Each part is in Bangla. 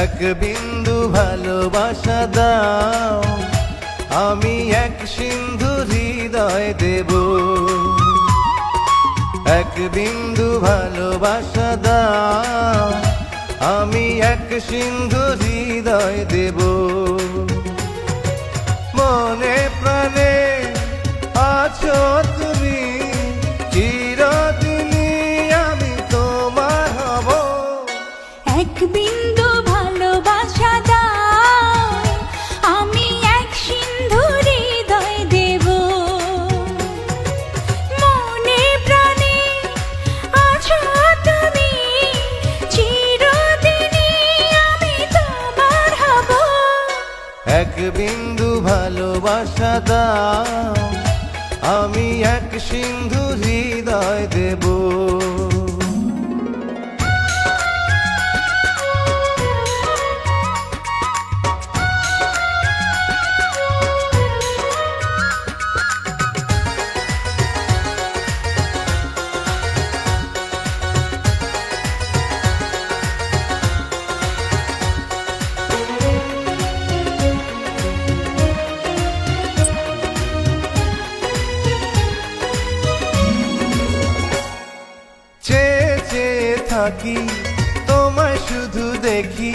এক বিন্দু ভালোবাসা দাও, আমি এক সিন্ধু হৃদয় দেব। এক বিন্দু ভালোবাসা দাও, আমি এক সিন্ধু হৃদয় দেব। মনে প্রাণে আছো তুমি, চিরদিনই আমি তোমার হব। এক বিন্দু ভালোবাসা দাও, আমি এক সিন্ধু হৃদয় দেব। মনে প্রাণে আছো তুমি, চিরদিনই আমি তোমার হব। এক বিন্দু ভালোবাসা দাও, আমি এক সিন্ধু হৃদয় দেব। থাকি তোমায় শুধু দেখি,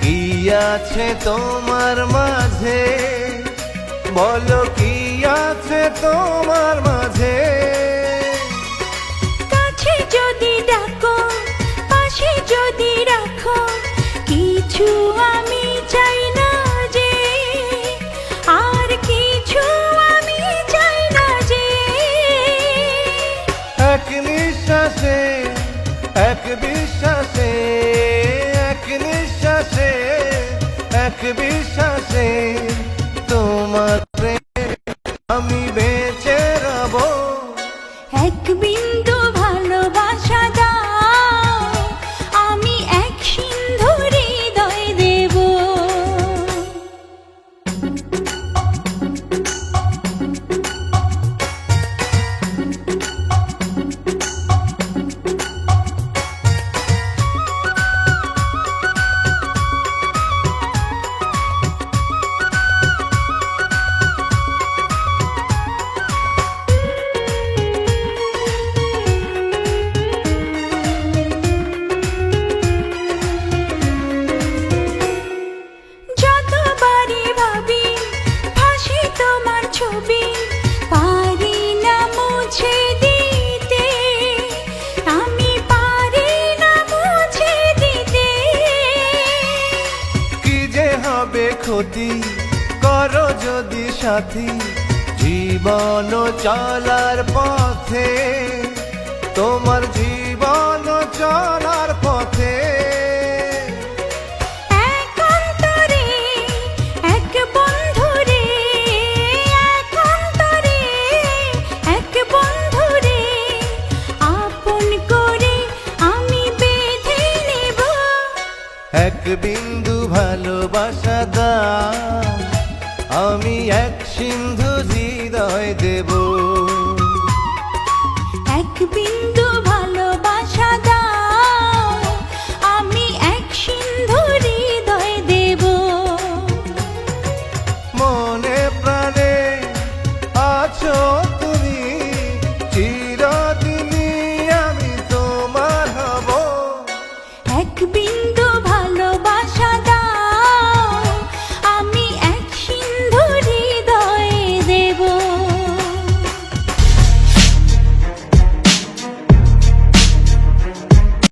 কি আছে তোমার মাঝে, বলো কি আছে তোমার মাঝে। কাছে যদি ডাকো, পাশে যদি রাখো, কিছু আমি চাই না যে, আর কিছু আমি চাই না যে। এক নিঃশ্বাসে, এক বিশ্বাসে, এক নিঃশ্বাসে, এক বিশ্বাসে তোমার প্রেমে আমি বেঁচে রব। এক বিন্দু ভালোবাসা দাও, আমি এক সিন্ধু হৃদয় দেব। ক্ষতি করো যদি সাথী, জীবন চলার পথে, তোমার জীবন চলার পথে। এক অন্তরে এক বন্ধুরে, এক অন্তরে এক বন্ধুরে, আপন করে আমি বেঁধে নেব। এক বিন্দু ভালোবাসা দাও, আমি এক সিন্ধু হৃদয় দেব।